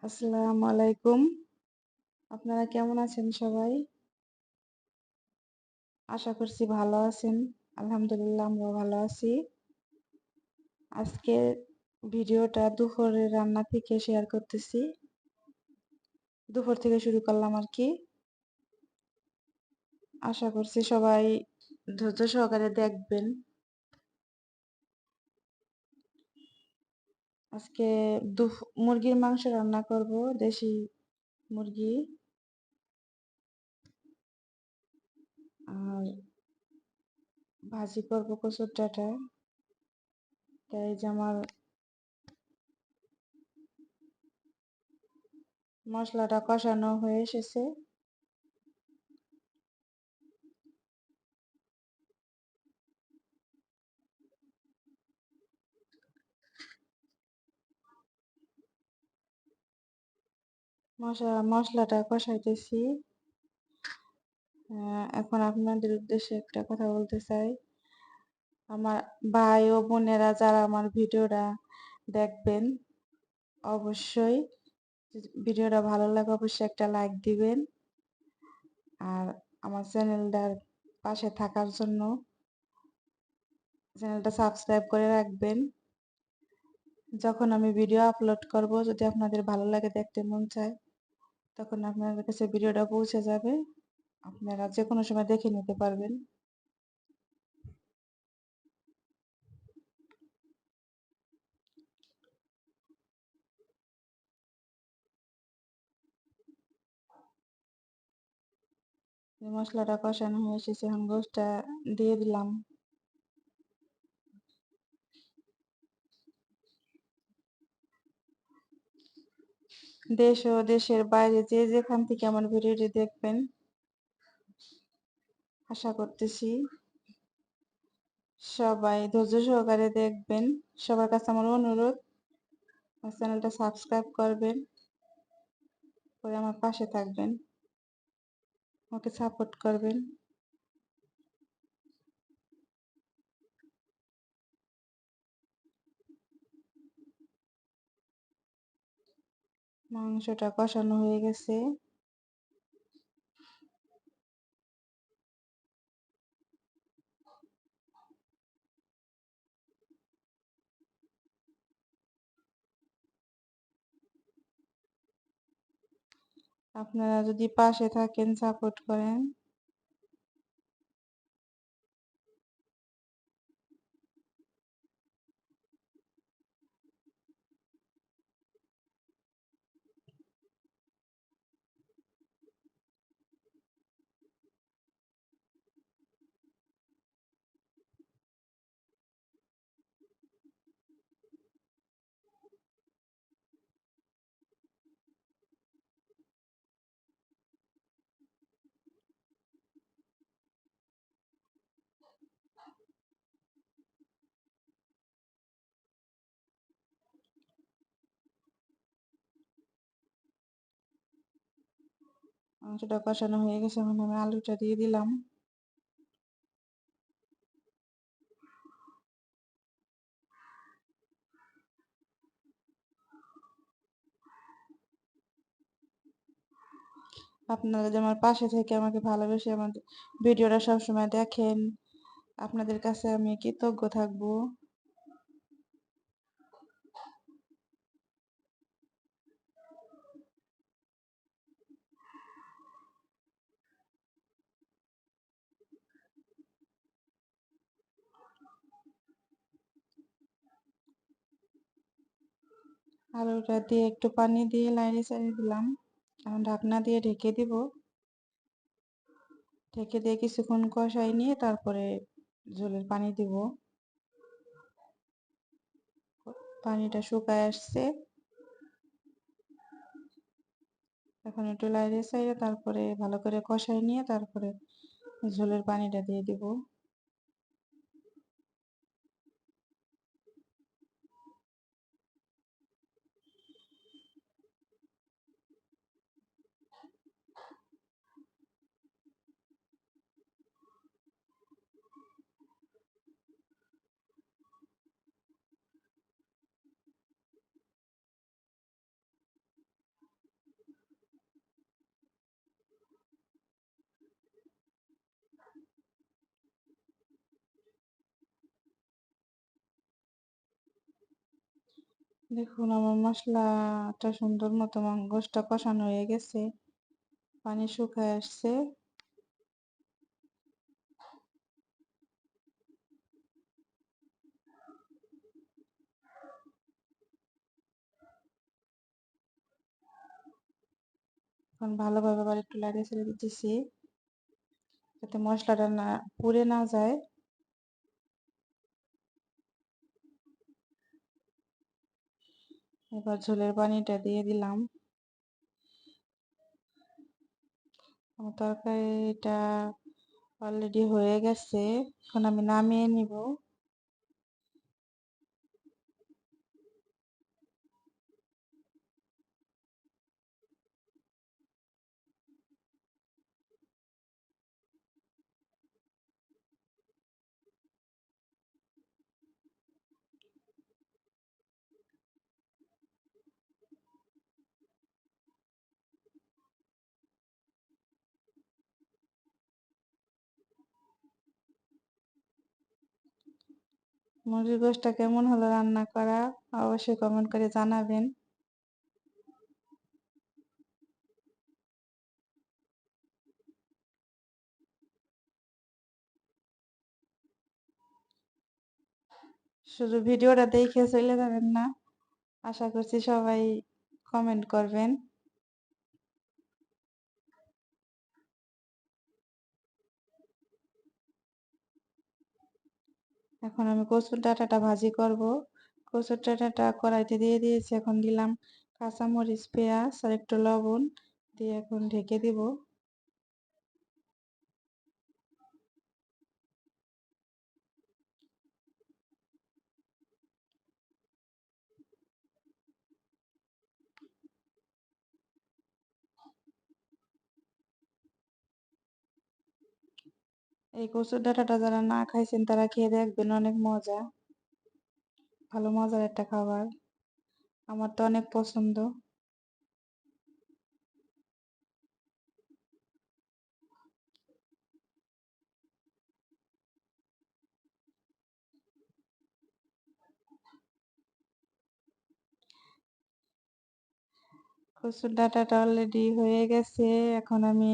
আসসালামু আলাইকুম। আপনারা কেমন আছেন সবাই? আশা করছি ভালো আছেন। আলহামদুলিল্লাহ আমরাও ভালো আছি। আজকে ভিডিওটা দুপুরের রান্না থেকে শেয়ার করতেছি। দুপুর থেকে শুরু করলাম আর কি। আশা করছি সবাই ধৈর্য সহকারে দেখবেন। আজকে মুরগির মাংস রান্না করব, দেশি মুরগি। আর ভাজি করব কচুর ডাঁটা। তাই যে আমার মশলাটা কষানো হয়ে এসেছে। মশলাটা কষাইতেছি। এখন আপনাদের উদ্দেশ্যে একটা কথা বলতে চাই। আমার ভাই ও বোনেরা যারা আমার ভিডিওটা দেখবেন, অবশ্যই ভিডিওটা ভালো লাগে অবশ্যই একটা লাইক দিবেন। আর আমার চ্যানেলটার পাশে থাকার জন্য চ্যানেলটা সাবস্ক্রাইব করে রাখবেন। যখন আমি ভিডিও আপলোড করব, যদি আপনাদের ভালো লাগে, দেখতে মন চায়, তখন আপনাদের কাছে ভিডিওটা পৌঁছে যাবে। আপনারা যে কোনো সময় দেখে নিতে পারবেন। মশলাটা কষানো হয়ে এসেছে, এখন গোশটা দিয়ে দিলাম। দেশ ও দেশের বাইরে যে যেখান থেকে আমার ভিডিওটি দেখবেন, আশা করতেছি সবাই ধৈর্য সহকারে দেখবেন। সবার কাছে আমার অনুরোধ, আমার চ্যানেলটা সাবস্ক্রাইব করবেন, করে আমার পাশে থাকবেন, আমাকে সাপোর্ট করবেন। মাংসটা কষানো হয়ে গেছে। আপনারা যদি পাশে থাকেন, সাপোর্ট করেন, মাংসটা কষানো হয়ে গেছে, এখন আমি আলুটা দিয়ে দিলাম। আপনারা যে আমার পাশে থেকে আমাকে ভালোবেসে আমার ভিডিওটা সবসময় দেখেন, আপনাদের কাছে আমি কৃতজ্ঞ থাকবো। আলুটা দিয়ে একটু পানি দিয়ে লাইনে চালিয়ে দিলাম। এখন ঢাকনা দিয়ে ঢেকে দিব। ঢেকে দিয়ে কিছুক্ষণ কষাই নিয়ে তারপরে ঝোলের পানি দিব। পানিটা শুকায় আসছে। এখন একটু লাইনে চালিয়ে তারপরে ভালো করে কষাই নিয়ে তারপরে ঝোলের পানিটা দিয়ে দিব। দেখুন আমার মশলাটা সুন্দর মতো গোশটা কষানো হয়ে গেছে, পানি শুকায় আসছে। এখন ভালোভাবে আবার একটু লাড়িয়ে ছেড়ে দিতেছি যাতে মশলাটা না পুড়ে না যায়। এবার ঝোলের পানিটা দিয়ে দিলাম। আমার তরকারিটা অলরেডি হয়ে গেছে, এখন আমি নামিয়ে নিব। মুরগির গোশটা কেমন হলো রান্না করা অবশ্যই কমেন্ট করে জানাবেন। শুধু ভিডিওটা দেখে চলে যাবেন না, আশা করছি সবাই কমেন্ট করবেন। এখন আমি কচুর ডাঁটাটা ভাজি করব। কচুর ডাঁটাটা কড়াইতে দিয়ে দিয়েছি, এখন দিলাম কাঁচামরিচ, পেঁয়াজ আর একটু লবণ দিয়ে এখন ঢেকে দিব। এই কচুর ডাঁটাটা যারা না খাইছেন তারা খেয়ে দেখবেন, অনেক মজা, ভালো মজার একটা খাবার। আমার তো অনেক পছন্দ। কচুর ডাঁটাটা অলরেডি হয়ে গেছে, এখন আমি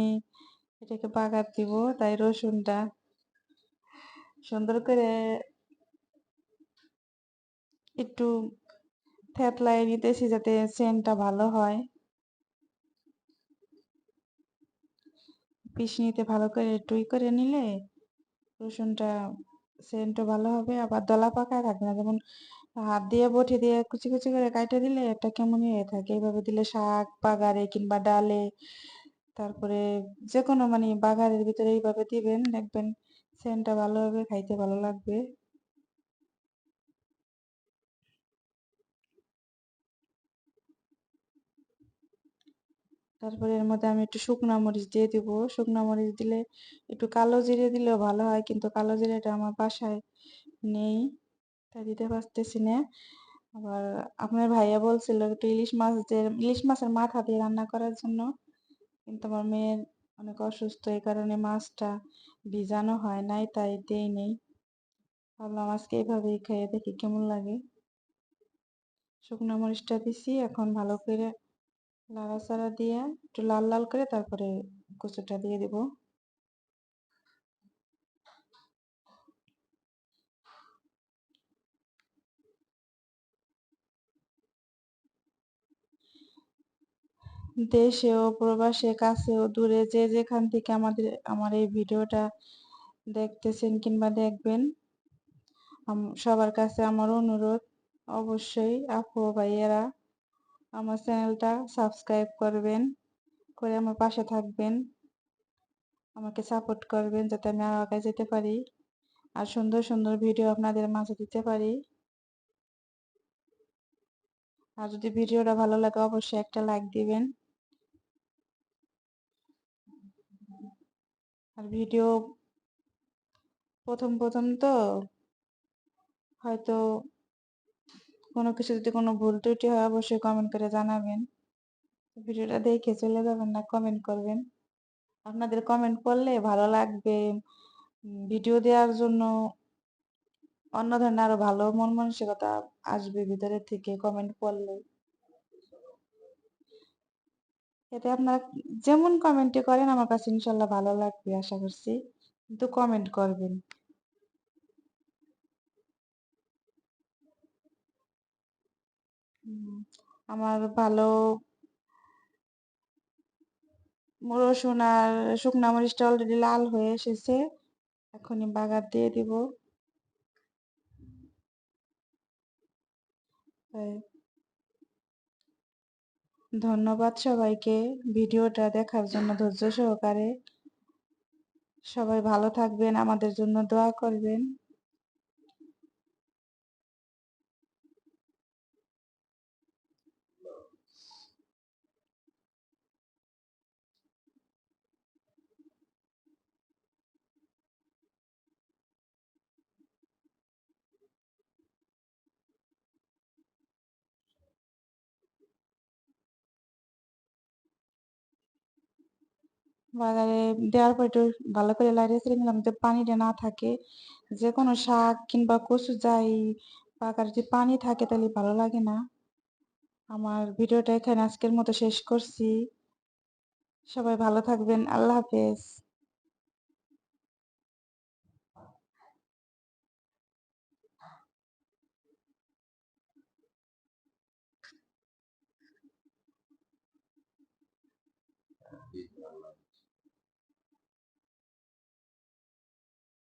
এটাকে বাগার দিব। তাই রসুনটা সুন্দর করে একটু থেতলায় নিতেছি যাতে সেন্টটা ভালো হয়। পিষনিতে ভালো করে টুই করে নিলে রসুনটা সেন্টও ভালো হবে, আবার দলা পাকায় থাকে না। যেমন হাত দিয়ে বটি দিয়ে কুচি কুচি করে কাটে দিলে এটা কেমনই হয়ে থাকে, এইভাবে দিলে শাক বাগারে কিংবা ডালে, তারপরে যে কোনো মানে বাগারের ভিতরে এইভাবে দিবেন, দেখবেন সেন্টটা ভালো হবে, খাইতে ভালো লাগবে। তারপরে এর মধ্যে আমি একটু শুকনা মরিচ দিয়ে দিব। শুকনা মরিচ দিলে একটু কালো জিরে দিলেও ভালো হয়, কিন্তু কালো জিরেটা আমার বাসায় নেই, তাই দিতে পারতেছি না। আবার আপনার ভাইয়া বলছিল একটু ইলিশ মাছের মাথা দিয়ে রান্না করার জন্য, কিন্তু আমার মেয়ের অনেক অসুস্থ, এই কারণে মাছটা ভিজানো হয় নাই, তাই দেই নেই। ভাবলাম আজকে এইভাবেই খেয়ে দেখি কেমন লাগে। শুকনো মরিচটা দিছি, এখন ভালো করে নাড়াচাড়া দিয়ে একটু লাল লাল করে তারপরে কচুটা দিয়ে দিব। দেশে ও প্রবাসে, কাছে ও দূরে, যে যেখান থেকে আমার এই ভিডিওটা দেখতেছেন কিংবা দেখবেন, সবার কাছে আমার অনুরোধ, অবশ্যই আপু ও ভাইয়েরা আমার চ্যানেলটা সাবস্ক্রাইব করবেন, করে আমার পাশে থাকবেন, আমাকে সাপোর্ট করবেন যাতে আমি আরো আগে যেতে পারি আর সুন্দর সুন্দর ভিডিও আপনাদের মাঝে দিতে পারি। আর যদি ভিডিওটা ভালো লাগে অবশ্যই একটা লাইক দিবেন। আর ভিডিও প্রথম প্রথম তো হয়তো কোনো কিছু যদি কোনো ভুল ত্রুটি হয় অবশ্যই কমেন্ট করে জানাবেন। ভিডিওটা দেখে চলে যাবেন না, কমেন্ট করবেন। আপনাদের কমেন্ট করলে ভালো লাগবে, ভিডিও দেওয়ার জন্য অন্য ধরনের আরো ভালো মন মানসিকতা আসবে ভিতরে থেকে কমেন্ট পড়লে। এতে আপনারা যেমন কমেন্টই করেন আমার কাছে ইনশাল্লাহ ভালো লাগবে আশা করছি। কিন্তু কমেন্ট করবেন। উম, আমার ভালো রসুন আর শুকনা মরিচটা অলরেডি লাল হয়ে এসেছে। এখনই বাগার দিয়ে দিব। তাই ধন্যবাদ সবাইকে ভিডিওটা দেখার জন্য ধৈর্য সহকারে। সবাই ভালো থাকবেন, আমাদের জন্য দোয়া করবেন। বাগারে দেওয়ার পর একটু ভালো করে লাড়িয়ে ছেড়ে নিলাম যাতে পানিটা না থাকে। যে কোনো শাক কিংবা কচু যাই বাগারে যদি পানি থাকে তাহলে ভালো লাগে না। আমার ভিডিওটা এখানে আজকের মতো শেষ করছি। সবাই ভালো থাকবেন। আল্লাহ হাফেজ।